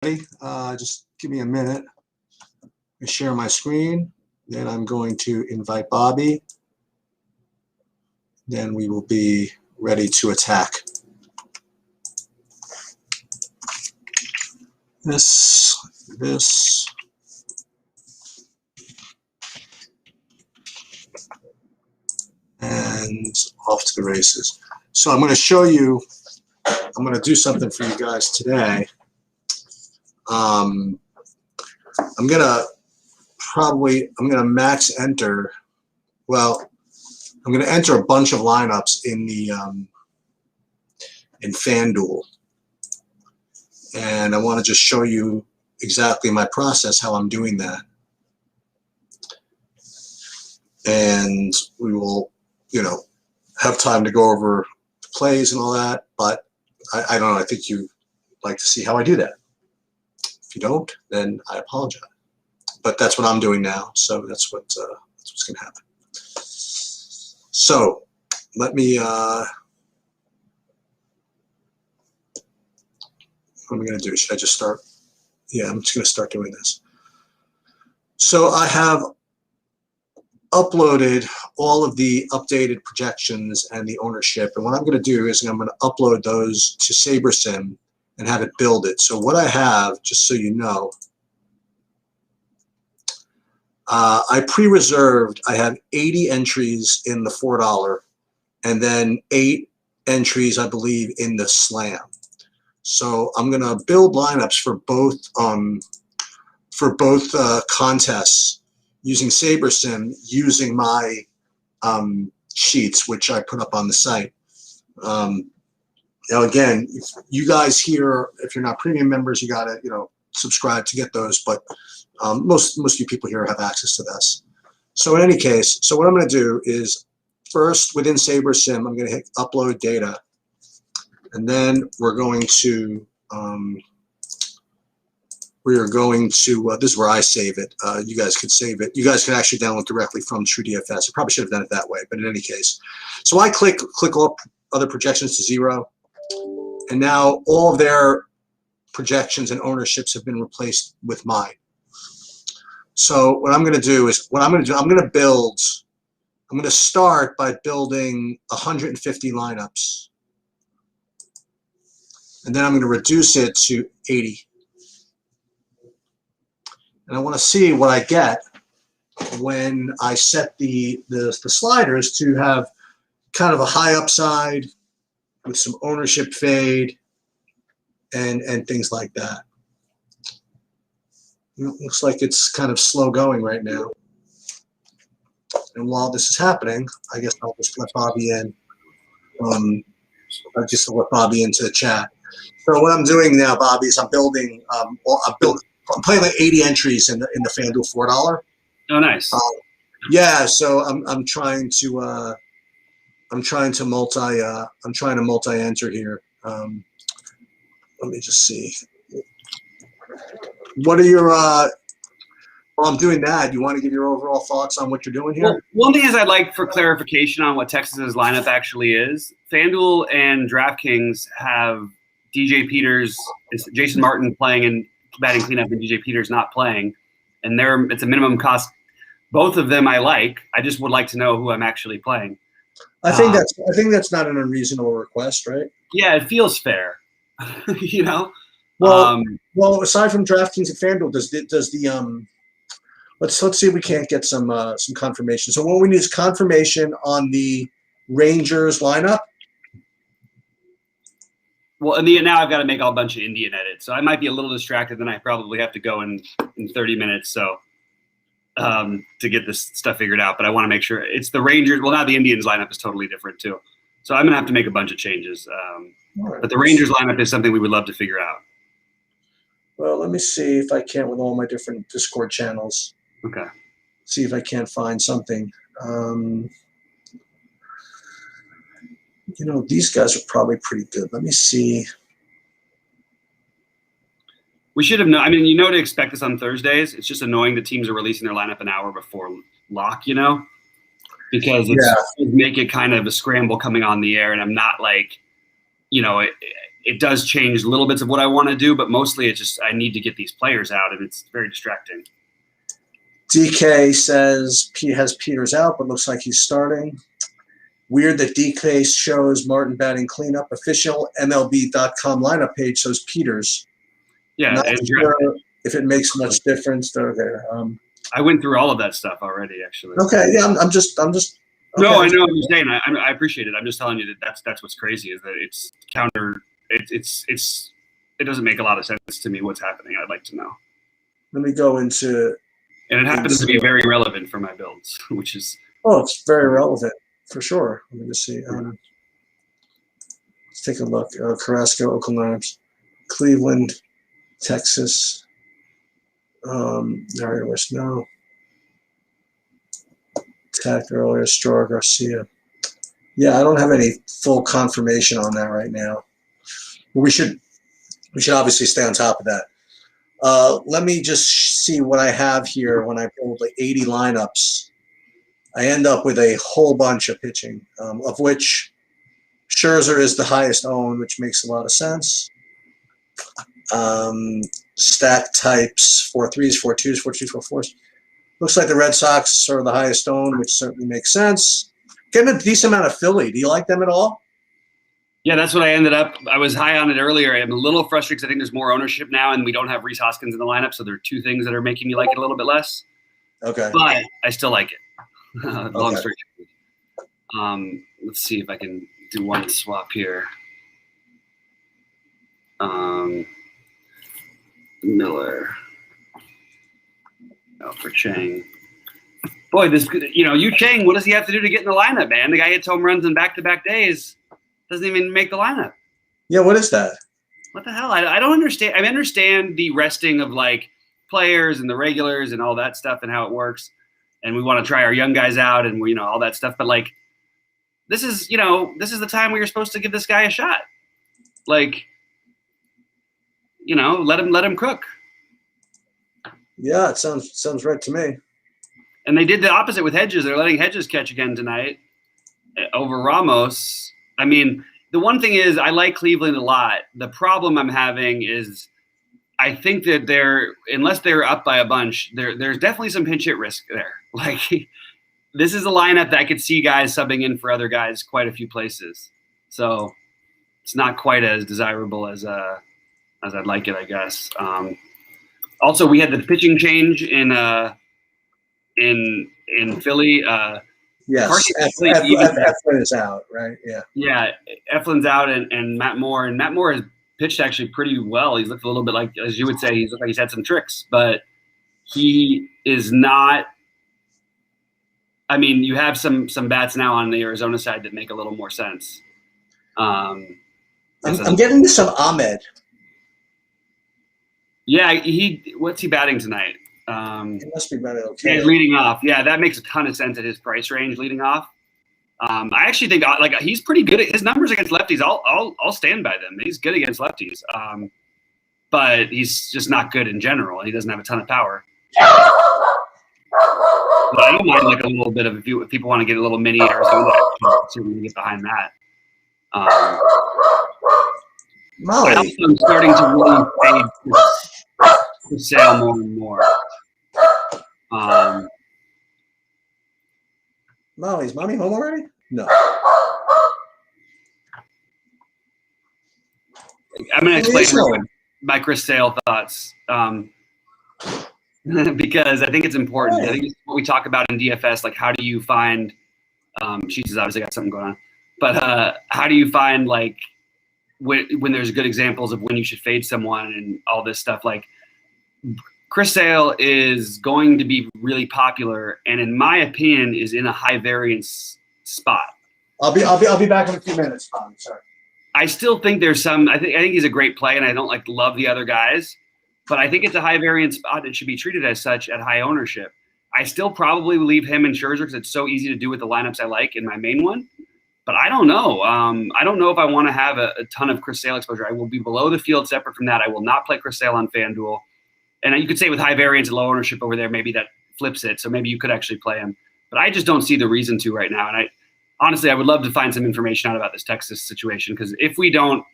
Just give me a minute. I share my screen. Then I'm going to invite Bobby. Then we will be ready to attack. This, and off to the races. So I'm going to show you, I'm going to do something for you guys today. I'm going to max enter. Well, I'm going to enter a bunch of lineups in the in FanDuel, and I want to just show you exactly my process, how I'm doing that, and we will, have time to go over the plays and all that. But I don't know. I think you like to see how I do that. If you don't, then I apologize. But that's what I'm doing now, so that's what's going to happen. So let me. What am I going to do? Should I just start? Yeah, I'm just going to start doing this. So I have uploaded all of the updated projections and the ownership, and what I'm going to do is I'm going to upload those to SaberSim and have it build it. So what I have, just so you know, I pre-reserved, I have 80 entries in the $4 and then 8 entries, I believe, in the Slam. So I'm going to build lineups for both contests using SaberSim, using my sheets, which I put up on the site. Now, again, if you guys here, if you're not premium members, you got to, subscribe to get those. But most of you people here have access to this. So in any case, so what I'm going to do is first within SaberSim, I'm going to hit upload data, and then we're going to this is where I save it. You guys could save it. You guys can actually download directly from TrueDFS. I probably should have done it that way, but in any case, so I click all other projections to 0, and now all of their projections and ownerships have been replaced with mine. So what I'm going to do is, I'm going to start by building 150 lineups. And then I'm going to reduce it to 80. And I want to see what I get when I set the sliders to have kind of a high upside with some ownership fade and things like that. It looks like it's kind of slow going right now. And while this is happening, I guess I'll just let Bobby in. I'll just let Bobby into the chat. So what I'm doing now, Bobby, is I'm playing like 80 entries in the FanDuel $4. Oh, nice. Yeah, so I'm trying to multi-enter here. Let me just see. What are your while I'm doing that, you want to give your overall thoughts on what you're doing here? Well, one thing is I'd like for clarification on what Texas's lineup actually is. FanDuel and DraftKings have DJ Peters, Jason Martin playing and batting cleanup, and DJ Peters not playing, and it's a minimum cost. Both of them I like. I just would like to know who I'm actually playing. I think that's not an unreasonable request, right? Yeah, it feels fair. Well, aside from DraftKings and FanDuel, does the let's see if we can't get some confirmation. So what we need is confirmation on the Rangers lineup. Well, now I've got to make a bunch of Indian edits, so I might be a little distracted. Then I probably have to go in 30 minutes. So to get this stuff figured out, but I want to make sure it's the Rangers. Well, now the Indians lineup is totally different too, so I'm gonna have to make a bunch of changes. Right. But the Rangers lineup is something we would love to figure out. Well, let me see if I can with all my different Discord channels. Okay. See if I can't find something. These guys are probably pretty good. Let me see. We should have known. I mean, you know to expect this on Thursdays. It's just annoying that teams are releasing their lineup an hour before lock, because it's make it kind of a scramble coming on the air. And I'm not like, it does change little bits of what I want to do, but mostly it's just I need to get these players out, and it's very distracting. DK says Pete has Peters out, but looks like he's starting. Weird that DK shows Martin batting cleanup. Official MLB.com lineup page shows Peters. Yeah, Not and sure if it makes much difference. Okay. I went through all of that stuff already, actually. Okay. Yeah. I'm just. Okay. No, I know what you're saying. I appreciate it. I'm just telling you that that's what's crazy is that it's counter. It doesn't make a lot of sense to me what's happening. I'd like to know. Let me go into. And it happens to be very relevant for my builds, which is. Oh, it's very relevant for sure. Let me just see. Let's take a look. Carrasco, Oakland lineups, Cleveland, Texas. Mario West, no. Tack earlier, Stroh, Garcia. Yeah, I don't have any full confirmation on that right now. We should obviously stay on top of that. Let me just see what I have here when I build like 80 lineups. I end up with a whole bunch of pitching, of which Scherzer is the highest owned, which makes a lot of sense. Stack types, 4-3s, 4-2s, 4-2s, 4-4s. Looks like the Red Sox are the highest owned, which certainly makes sense. Getting a decent amount of Philly. Do you like them at all? Yeah, that's what I ended up. I was high on it earlier. I'm a little frustrated because I think there's more ownership now, and we don't have Rhys Hoskins in the lineup, so there are two things that are making me like it a little bit less. Okay. But I still like it. Long Okay. story short. Let's see if I can do one swap here. Miller. Oh, for Chang. Boy, Yu Chang, what does he have to do to get in the lineup, man? The guy hits home runs in back-to-back days. Doesn't even make the lineup. Yeah, what is that? What the hell? I don't understand. I understand the resting of like players and the regulars and all that stuff and how it works. And we want to try our young guys out and all that stuff. But like, this is the time where you're supposed to give this guy a shot. Like, let him cook. Yeah, it sounds right to me. And they did the opposite with Hedges. They're letting Hedges catch again tonight over Ramos. I mean, the one thing is I like Cleveland a lot. The problem I'm having is I think that unless they're up by a bunch, there's definitely some pinch hit risk there. Like, this is a lineup that I could see guys subbing in for other guys quite a few places. So it's not quite as desirable as I'd like it, I guess. Also, we had the pitching change in Philly. Yes, Eflin is out, right? Yeah. Yeah, Eflin's out and Matt Moore. And Matt Moore has pitched actually pretty well. He's looked a little bit like, as you would say, he's looked like he's had some tricks. But he is not – I mean, you have some bats now on the Arizona side that make a little more sense. I'm getting to some Ahmed. Yeah, what's he batting tonight? He must be batting okay. He's leading off. Yeah, that makes a ton of sense at his price range, leading off. I actually think like he's pretty good at his numbers against lefties. I'll stand by them. He's good against lefties, but he's just not good in general. He doesn't have a ton of power. But I don't mind like a little bit of if people want to get a little mini Arizona, certainly get behind that. Molly. I'm starting to really fade for sale more and more. Molly, is mommy home already? No. I'm going to explain my Chris Sale thoughts because I think it's important. I think it's what we talk about in DFS, like how do you find she's obviously got something going on, but how do you find like when there's good examples of when you should fade someone and all this stuff. Like Chris Sale is going to be really popular, and in my opinion, is in a high variance spot. I'll be back in a few minutes. Sorry. I still think there's some. I think he's a great play, and I don't love the other guys, but I think it's a high variance spot that should be treated as such at high ownership. I still probably leave him and Scherzer because it's so easy to do with the lineups I like in my main one. But I don't know. I don't know if I want to have a ton of Chris Sale exposure. I will be below the field separate from that. I will not play Chris Sale on FanDuel. And you could say with high variance and low ownership over there, maybe that flips it. So maybe you could actually play him. But I just don't see the reason to right now. And honestly, I would love to find some information out about this Texas situation, because if we don't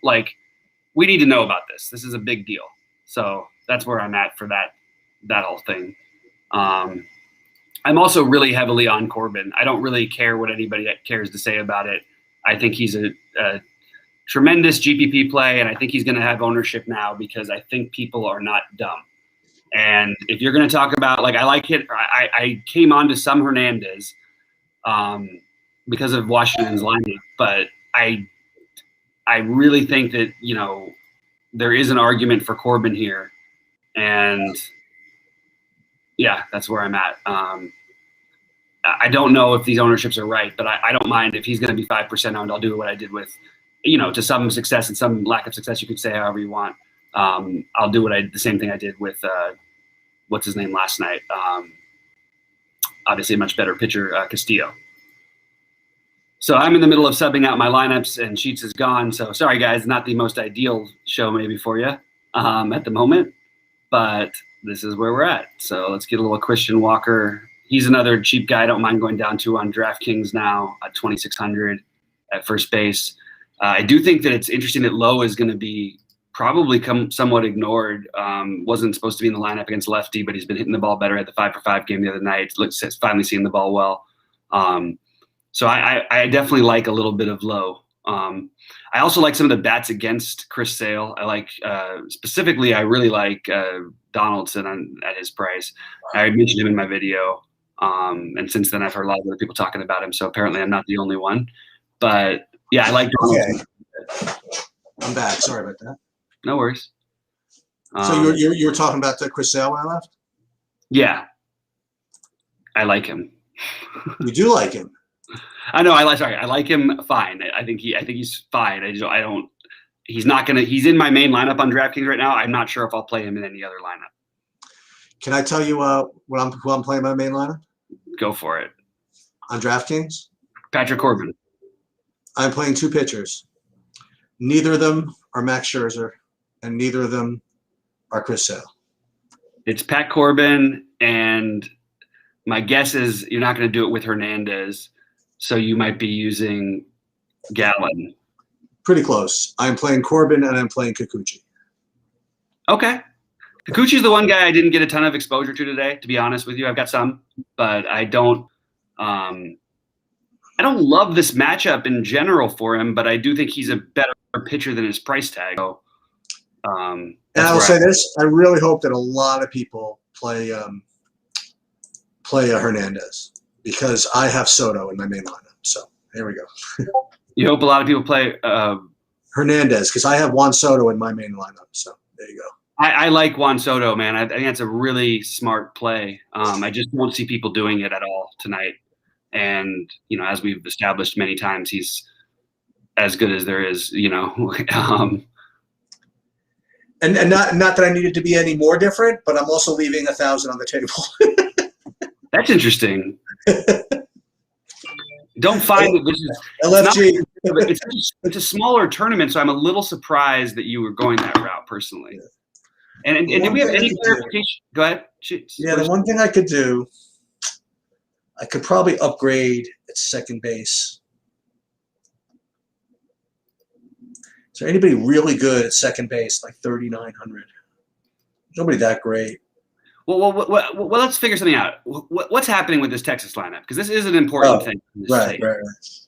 we need to know about this. This is a big deal. So that's where I'm at for that whole thing. I'm also really heavily on Corbin. I don't really care what anybody cares to say about it. I think he's a tremendous GPP play, and I think he's going to have ownership now because I think people are not dumb. And if you're going to talk about, like, I came on to some Hernandez because of Washington's lineup, but I really think that, there is an argument for Corbin here. And yeah, that's where I'm at. I don't know if these ownerships are right, but I don't mind if he's going to be 5% owned. I'll do what I did with, to some success and some lack of success. You could say however you want. I'll do the same thing I did with what's his name last night. Obviously a much better pitcher, Castillo. So I'm in the middle of subbing out my lineups, and Sheets is gone. So sorry, guys, not the most ideal show maybe for you at the moment, but this is where we're at. So let's get a little Christian Walker. He's another cheap guy I don't mind going down to on DraftKings now at 2,600 at first base. I do think that it's interesting that Lowe is going to be probably somewhat ignored. Wasn't supposed to be in the lineup against lefty, but he's been hitting the ball better at the 5-for-5 game the other night. Looks finally seeing the ball well. So I definitely like a little bit of Lowe. I also like some of the bats against Chris Sale. I like specifically, I really like Donaldson at his price. I mentioned him in my video. And since then I've heard a lot of other people talking about him. So apparently I'm not the only one, but yeah, I like Donaldson. Okay. I'm back. Sorry about that. No worries. So you were talking about Chris Sale when I left? Yeah. I like him. You do like him? I know. I like him fine. I think he's fine. He's in my main lineup on DraftKings right now. I'm not sure if I'll play him in any other lineup. Can I tell you who I'm playing my main lineup? Go for it. On DraftKings? Patrick Corbin. I'm playing two pitchers. Neither of them are Max Scherzer, and neither of them are Chris Sale. It's Pat Corbin, and my guess is you're not going to do it with Hernandez, so you might be using Gallen. Pretty close. I'm playing Corbin, and I'm playing Kikuchi. Okay. Kikuchi's the one guy I didn't get a ton of exposure to today, to be honest with you. I've got some, but I don't love this matchup in general for him, but I do think he's a better pitcher than his price tag. So, and I will say this: I really hope that a lot of people play Hernandez because I have Soto in my main lineup. So there we go. You hope a lot of people play Hernandez because I have Juan Soto in my main lineup. So there you go. I like Juan Soto, man. I think that's a really smart play. I just won't see people doing it at all tonight. And, as we've established many times, he's as good as there is, And not that I need it to be any more different, but I'm also leaving 1,000 on the table. That's interesting. Don't find that this is LFG. It's a smaller tournament, so I'm a little surprised that you were going that route personally. And did we have any clarification? Go ahead. Yeah, the one thing I could do, I could probably upgrade at second base. Is there anybody really good at second base, like 3,900? Nobody that great. Well, let's figure something out. What's happening with this Texas lineup? Because this is an important thing. Right.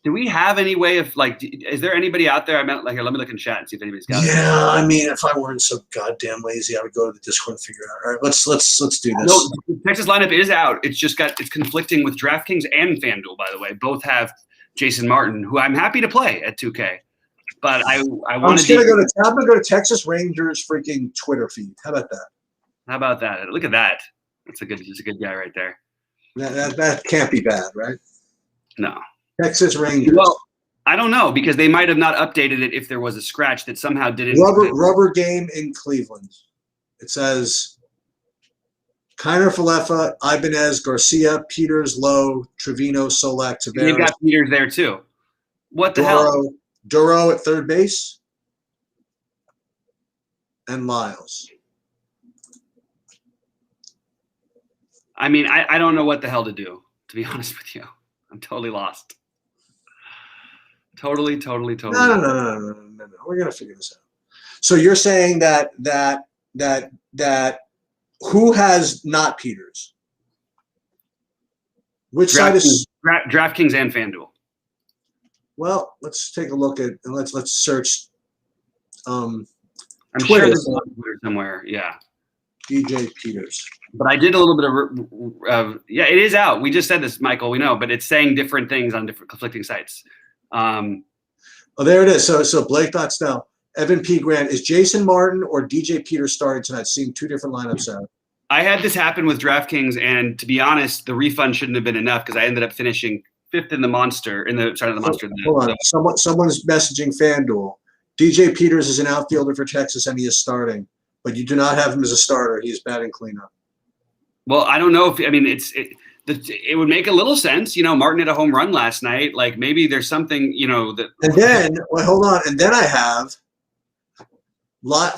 Do we have any way of is there anybody out there? Let me look in chat and see if anybody's got it. Yeah, I mean, if I weren't so goddamn lazy, I would go to the Discord and figure it out. All right, let's do this. No, the Texas lineup is out. It's conflicting with DraftKings and FanDuel, by the way. Both have Jason Martin, who I'm happy to play at 2K. But I'm going to go to Texas Rangers freaking Twitter feed. How about that? How about that? Look at that. That's a good guy right there. That can't be bad, right? No. Texas Rangers. Well, I don't know because they might have not updated it if there was a scratch that somehow didn't. Rubber game in Cleveland. It says Kiner Falefa, Ibanez, Garcia, Peters, Lowe, Trevino, Solak, Tavares. They've got Peters there too. What the hell? Duro at third base. And Lyles. I mean, I don't know what the hell to do, to be honest with you. I'm totally lost. Totally. No. We're going to figure this out. So you're saying that who has not Peters? Which side is? DraftKings and FanDuel. Well, let's take a look at and let's search. I'm Twitter. sure there's one Twitter somewhere. Yeah. DJ Peters. But I did a little bit of yeah, it is out. We just said this, Michael. We know, but it's saying different things on different conflicting sites. Oh, there it is. So Blake Snell, Evan P. Grant. Is Jason Martin or DJ Peters starting tonight? Seeing two different lineups out. I had this happen with DraftKings, and to be honest, the refund shouldn't have been enough because I ended up finishing fifth in the Monster. Hold on. Someone's messaging FanDuel. DJ Peters is an outfielder for Texas, and he is starting. But you do not have him as a starter. He is batting cleanup. Well, I don't know if it would make a little sense. Martin hit a home run last night. Like maybe there's something that. And then hold on. And then I have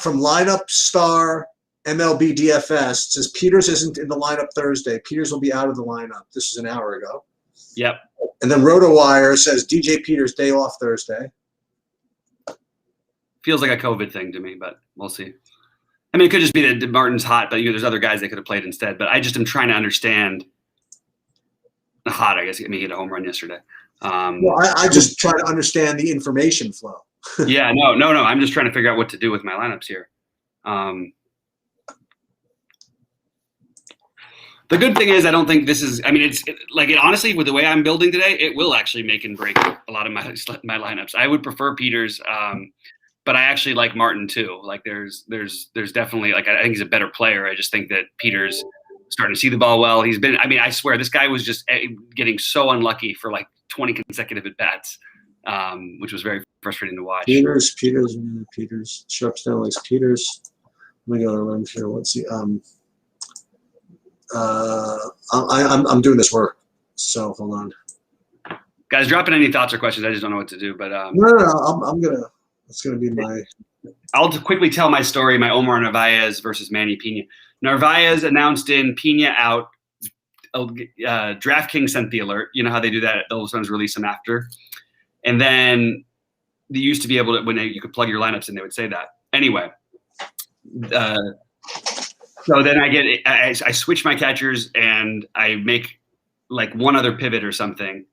from lineup star MLB DFS. It says Peters isn't in the lineup Thursday. Peters will be out of the lineup. This is an hour ago. Yep. And then RotoWire says DJ Peters day off Thursday. Feels like a COVID thing to me, but we'll see. I mean, it could just be that Martin's hot, but there's other guys that could have played instead. But I just am trying to understand. Hot, I guess. I mean, he hit a home run yesterday. Well, I just try to understand the information flow. Yeah, no. I'm just trying to figure out what to do with my lineups here. The good thing is I don't think this is – I mean, honestly, with the way I'm building today, it will actually make and break a lot of my lineups. I would prefer Peters, but I actually like Martin too. Like there's definitely – like I think he's a better player. I just think that Peters starting to see the ball well. He's been – I mean, I swear this guy was just getting so unlucky for like 20 consecutive at-bats, which was very frustrating to watch. Peters. Sharpsdale likes Peters. Let me go to run here. Let's see. I'm doing this work, so hold on. Guys, drop in any thoughts or questions. I just don't know what to do, but No. It's gonna be my. I'll just quickly tell my story. My Omar Narvaez versus Manny Pena. Narvaez announced in, Pena out. DraftKings sent the alert. You know how they do that? Those ones release them after, and then they used to be able to when you could plug your lineups in, they would say that. Anyway. So then I switch my catchers and I make like one other pivot or something.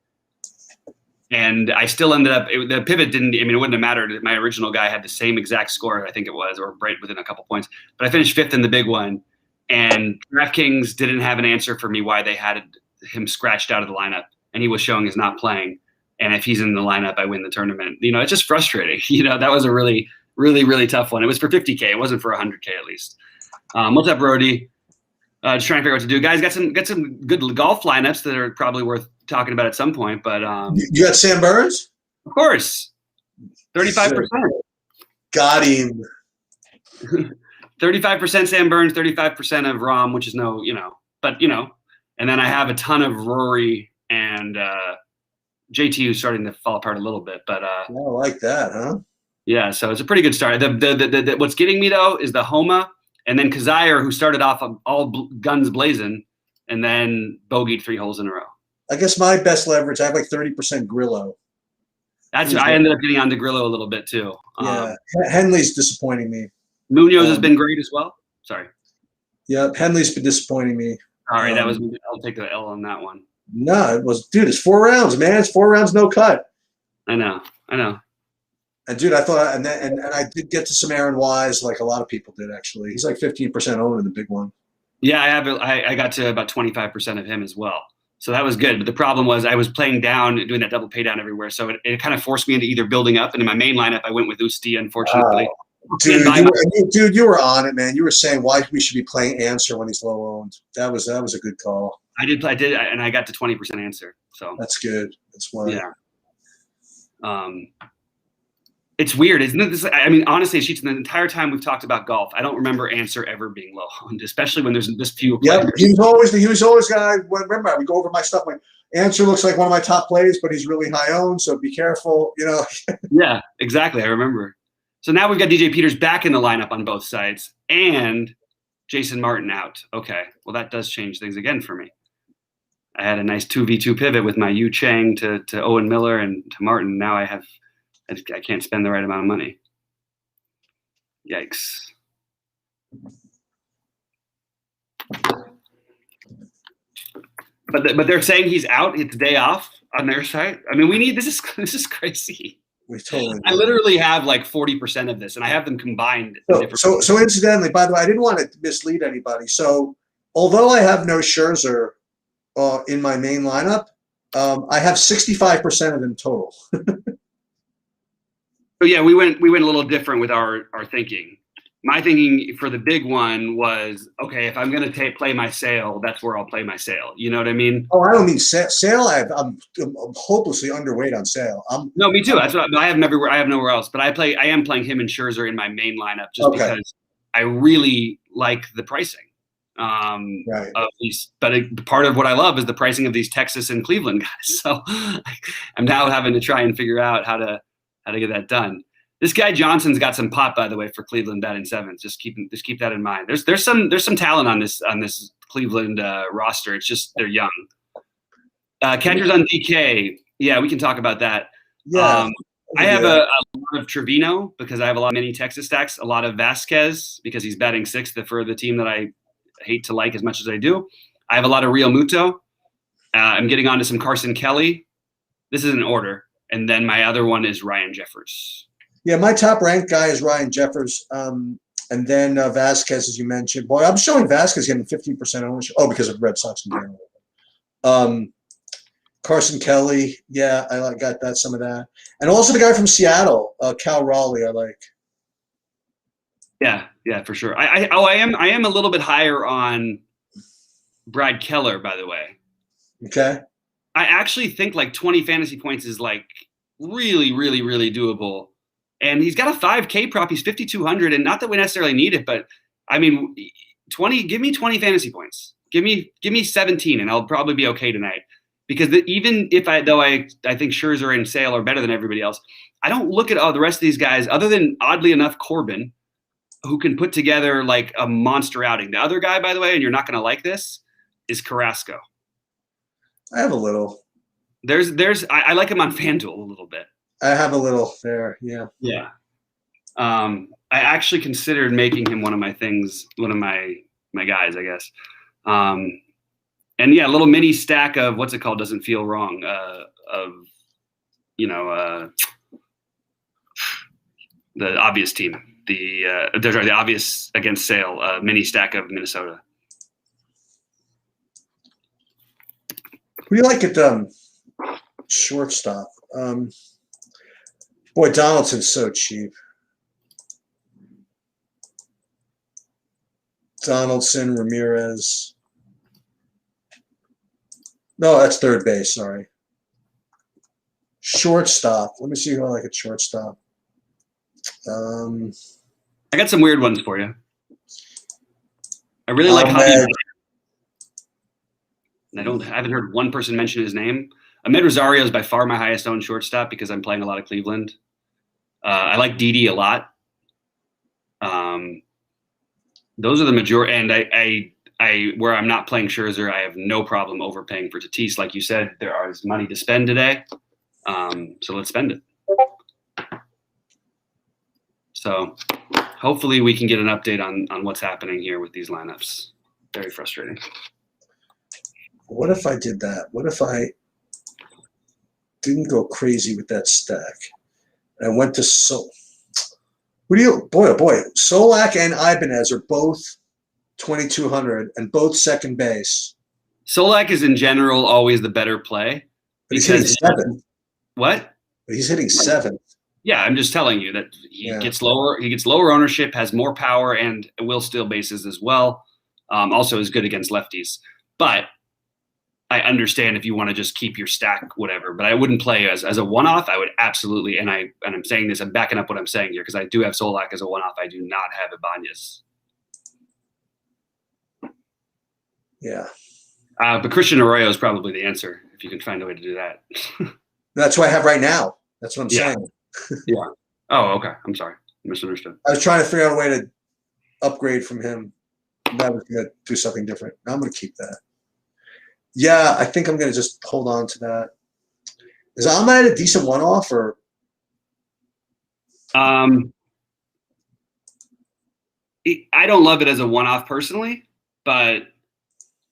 And I still ended up, the pivot it wouldn't have mattered. My original guy had the same exact score, I think it was, or right within a couple points. But I finished fifth in the big one. And DraftKings didn't have an answer for me why they had him scratched out of the lineup. And he was showing as not playing. And if he's in the lineup, I win the tournament. It's just frustrating. That was a really, really, really tough one. It was for 50K. It wasn't for 100K at least. What's up, Brody? Just trying to figure out what to do. Guys, got some good golf lineups that are probably worth talking about at some point. But you got Sam Burns? Of course. 35%. Got him. 35% Sam Burns, 35% of Rahm, which is but and then I have a ton of Rory and JT who's starting to fall apart a little bit. But I like that, huh? Yeah, so it's a pretty good start. The what's getting me though is the Homa. And then Kazire, who started off all guns blazing, and then bogeyed 3 holes in a row. I guess my best leverage, I have like 30% Grillo. I ended up getting onto Grillo a little bit too. Yeah, Henley's disappointing me. Munoz has been great as well. Sorry. Yeah, Henley's been disappointing me. All right, I'll take the L on that one. No, it's 4 rounds, man. It's 4 rounds, no cut. I know. And dude, I thought, and I did get to some Aaron Wise, like a lot of people did actually. He's like 15% owned in the big one. Yeah, I got to about 25% of him as well. So that was good. But the problem was I was playing down, doing that double pay down everywhere. So it kind of forced me into either building up. And in my main lineup, I went with Usti, unfortunately. Dude, you were on it, man. You were saying why we should be playing Answer when he's low owned. That was a good call. I did, and I got to 20% Answer. So that's good. That's why. Yeah. It's weird, isn't it? I mean, honestly, Sheets, the entire time we've talked about golf, I don't remember Answer ever being low owned, especially when there's this few players. Yeah, he was always guy. Remember, I would go over my stuff like Answer looks like one of my top plays, but he's really high owned, so be careful. Yeah, exactly. I remember. So now we've got DJ Peters back in the lineup on both sides, and Jason Martin out. Okay, well that does change things again for me. I had a nice 2v2 pivot with my Yu Chang to Owen Miller and to Martin. Now I can't spend the right amount of money. Yikes. But they're saying he's out. It's day off on their site. I mean, we need this is crazy. We totally. I literally have like 40% of this, and I have them combined. So incidentally, by the way, I didn't want to mislead anybody. So although I have no Scherzer in my main lineup, I have 65% of them total. So yeah, we went a little different with our thinking. My thinking for the big one was, okay, if I'm going to play my Sale, that's where I'll play my Sale. You know what I mean? Oh, I don't mean Sale. I'm hopelessly underweight on Sale. No, me too. That's what I have him everywhere. I have nowhere else. But I am playing him and Scherzer in my main lineup just because I really like the pricing. Right. Of these, but part of what I love is the pricing of these Texas and Cleveland guys. So I'm now having to try and figure out how to get that done. This guy Johnson's got some pop, by the way, for Cleveland batting sevens. Just keep that in mind. There's some talent on this Cleveland roster. It's just they're young. Catchers on DK. Yeah, we can talk about that. Yeah. I have a lot of Trevino because I have a lot of mini Texas stacks. A lot of Vasquez because he's batting sixth for the team that I hate to like as much as I do. I have a lot of Real Muto. I'm getting on to some Carson Kelly. This is in order. And then my other one is Ryan Jeffers. Yeah, my top ranked guy is Ryan Jeffers. And then Vasquez, as you mentioned. Boy, I'm showing Vasquez getting 15% ownership. Oh, because of Red Sox in general. Carson Kelly. Yeah, I got that, some of that. And also the guy from Seattle, Cal Raleigh, I like. Yeah, for sure. I am a little bit higher on Brad Keller, by the way. Okay. I actually think like 20 fantasy points is like really, really, really doable. And he's got a 5K prop. He's 5,200, and not that we necessarily need it, but I mean, 20. Give me 20 fantasy points. Give me 17, and I'll probably be okay tonight. Because even if I think Scherzer and Sale are better than everybody else, I don't look at all the rest of these guys other than oddly enough Corbin, who can put together like a monster outing. The other guy, by the way, and you're not going to like this, is Carrasco. I have a little. I like him on FanDuel a little bit. I have a little there, yeah. Yeah. I actually considered making him one of my guys, I guess. And yeah, a little mini stack of what's it called? Doesn't feel wrong. The obvious team. The obvious against Sale, mini stack of Minnesota. Who do you like at shortstop? Boy, Donaldson's so cheap. Donaldson, Ramirez. No, that's third base. Sorry. Shortstop. Let me see who I like at shortstop. I got some weird ones for you. I really like Javi. I haven't heard one person mention his name. Ahmed Rosario is by far my highest owned shortstop because I'm playing a lot of Cleveland. I like Didi a lot. Those are the majority, and I where I'm not playing Scherzer, I have no problem overpaying for Tatis. Like you said, there is money to spend today, so let's spend it. So hopefully we can get an update on what's happening here with these lineups. Very frustrating. What if I did that? What if I didn't go crazy with that stack? And I went to boy, oh boy, Solak and Ibanez are both 2,200 and both second base. Solak is in general always the better play. But he's hitting seventh. What? But he's hitting seventh. Yeah, I'm just telling you that he gets lower. He gets lower ownership, has more power, and will steal bases as well. Also is good against lefties. But I understand if you want to just keep your stack, whatever. But I wouldn't play as a one-off. I would absolutely, and I'm saying this, I'm backing up what I'm saying here because I do have Solak as a one-off. I do not have Ibanez. Yeah. But Christian Arroyo is probably the answer if you can find a way to do that. That's what I have right now. That's what I'm saying. Yeah. Oh, okay. I'm sorry. Misunderstood. I was trying to figure out a way to upgrade from him. That was going to do something different. I'm going to keep that. Yeah, I think I'm going to just hold on to that. Is Ahmed a decent one-off or? I don't love it as a one-off personally, but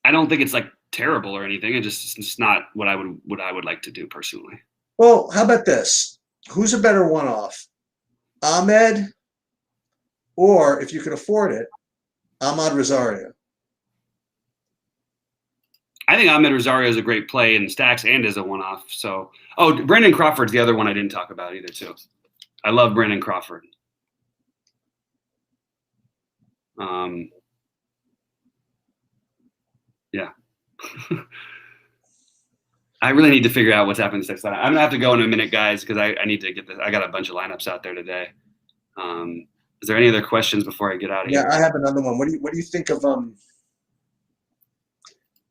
I don't think it's like terrible or anything. It's just not what I would like to do personally. Well, how about this? Who's a better one-off? Ahmed, or if you can afford it, Ahmad Rosario. I think Ahmed Rosario is a great play in stacks and as a one-off. So, Brandon Crawford's the other one I didn't talk about either too. I love Brandon Crawford. Yeah. I really need to figure out what's happening next time. I'm gonna have to go in a minute, guys, because I need to get this. I got a bunch of lineups out there today. Is there any other questions before I get out of here? Yeah, I have another one. What do you think of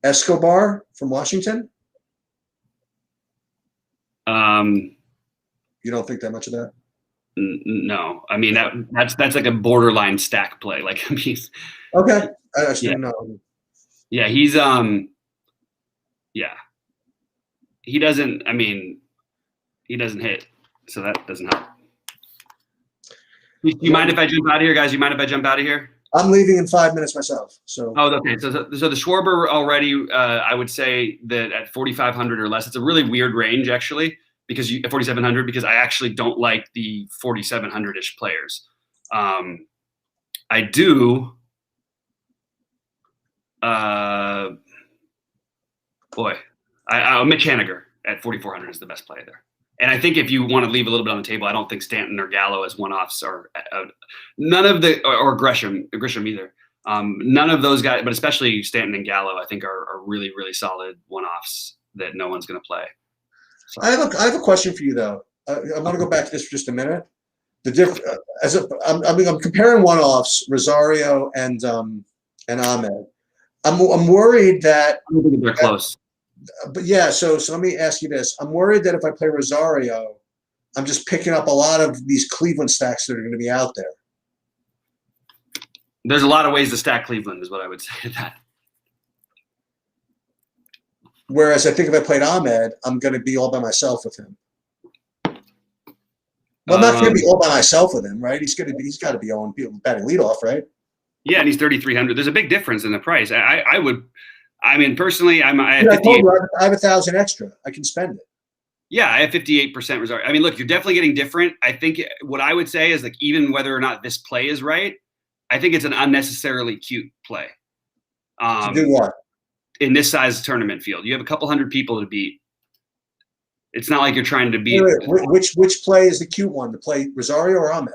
Escobar from Washington? You don't think that much of that? No, I mean that's like a borderline stack play. Like, I mean, okay, I just didn't know. Yeah, he's yeah, he doesn't. I mean, he doesn't hit, so that doesn't help. You mind if I jump out of here, guys? You mind if I jump out of here? I'm leaving in 5 minutes myself. So. Oh, okay. So the Schwarber already, I would say that at 4,500 or less, it's a really weird range actually, because at 4,700, because I actually don't like the 4,700-ish players. I do. Mitch Haniger at 4,400 is the best play there. And I think if you want to leave a little bit on the table, I don't think Stanton or Gallo as one-offs are none of the or Grisham either. None of those guys, but especially Stanton and Gallo, I think are really, really solid one-offs that no one's going to play. So. I have a question for you though. I want to go back to this for just a minute. I'm comparing one-offs, Rosario and Ahmed. I'm worried that I don't think they're close. But yeah, so let me ask you this. I'm worried that if I play Rosario, I'm just picking up a lot of these Cleveland stacks that are going to be out there. There's a lot of ways to stack Cleveland, is what I would say to that. Whereas I think if I played Ahmed, I'm going to be all by myself with him. Well, I'm not going to be all by myself with him, right? He's got to be batting leadoff, right? Yeah, and he's 3,300. There's a big difference in the price. I mean, personally, I have 1,000 extra. I can spend it. Yeah, I have 58% Rosario. I mean, look, you're definitely getting different. I think what I would say is, like, even whether or not this play is right, I think it's an unnecessarily cute play. To do what? In this size tournament field, you have a couple hundred people to beat. It's not like you're trying to beat. Which play is the cute one? To play Rosario or Ahmed?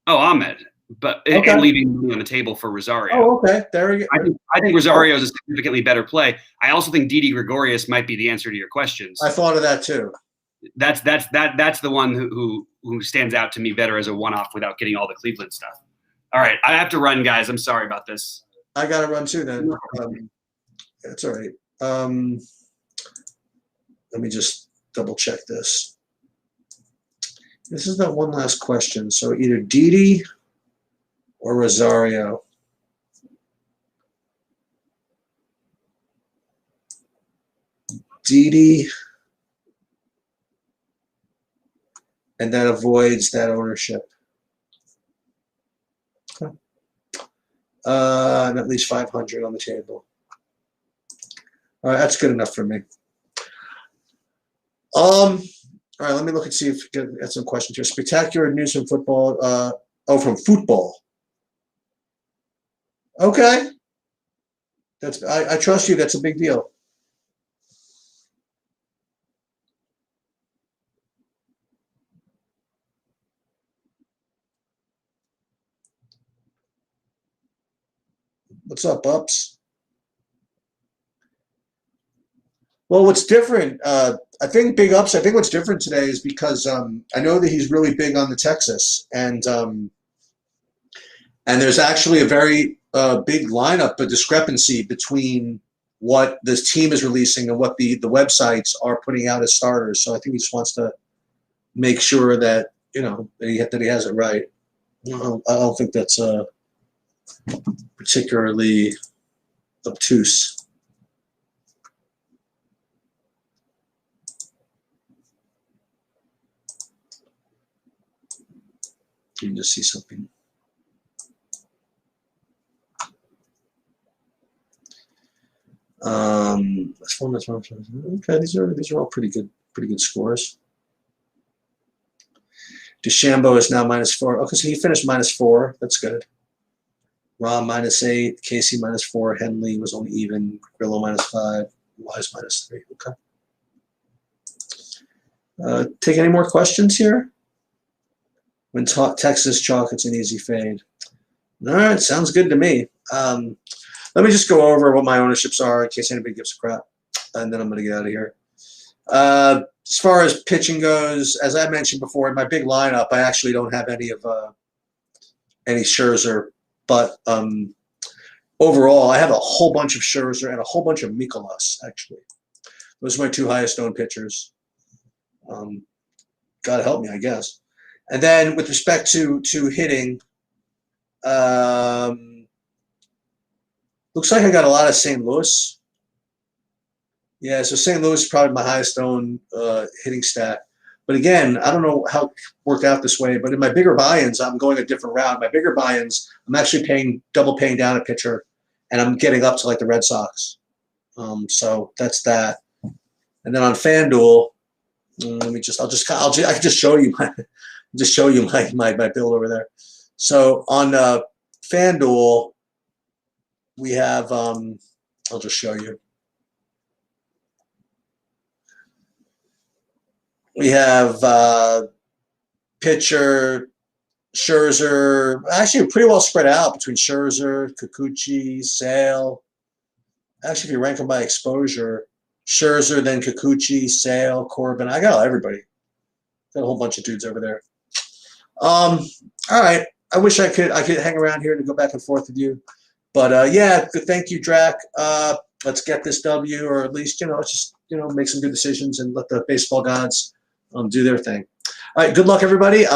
Oh, Ahmed. But okay. And leaving money on the table for Rosario. Oh, okay. There we go. I think Rosario is a significantly better play. I also think Didi Gregorius might be the answer to your questions. I thought of that too. That's the one who stands out to me better as a one-off without getting all the Cleveland stuff. All right, I have to run, guys. I'm sorry about this. I got to run too then. That's all right. Let me just double check this. This is that one last question. So either Didi or Rosario. Didi, and that avoids that ownership. Okay. And at least 500 on the table. All right, that's good enough for me. All right, let me look and see if we get some questions here. Spectacular news from football. From football. Okay. I trust you. That's a big deal. What's up, Ups? Well, what's different? I think Big Ups. I think what's different today is because I know that he's really big on the Texas, and there's actually a very big lineup, a discrepancy between what this team is releasing and what the websites are putting out as starters. So I think he just wants to make sure that that he has it right. I don't think that's particularly obtuse. You can just see something. That's one. Okay, these are all pretty good scores. DeChambeau is now -4. Okay, so he finished -4. That's good. Rahm -8, Casey -4, Henley was only even, Grillo -5, Wise -3. Okay. Take any more questions here? When Texas chalk, it's an easy fade. All right, sounds good to me. Let me just go over what my ownerships are in case anybody gives a crap, and then I'm going to get out of here. As far as pitching goes, as I mentioned before, in my big lineup, I actually don't have any Scherzer, but overall, I have a whole bunch of Scherzer and a whole bunch of Mikolas, actually. Those are my 2 highest owned pitchers. God help me, I guess. And then with respect to hitting, looks like I got a lot of St. Louis. Yeah, so St. Louis is probably my highest owned hitting stat. But again, I don't know how it worked out this way, but in my bigger buy-ins, I'm going a different route. My bigger buy-ins, I'm actually double paying down a pitcher, and I'm getting up to like the Red Sox. So that's that. And then on FanDuel, I can just show you my build over there. So on FanDuel, we have I'll just show you. We have pitcher, Scherzer, actually pretty well spread out between Scherzer, Kikuchi, Sale. Actually, if you rank them by exposure, Scherzer, then Kikuchi, Sale, Corbin. I got everybody. Got a whole bunch of dudes over there. All right. I wish I could hang around here to go back and forth with you. But yeah, thank you, Drac. Let's get this W, or at least, let's just, make some good decisions and let the baseball gods do their thing. All right, good luck, everybody.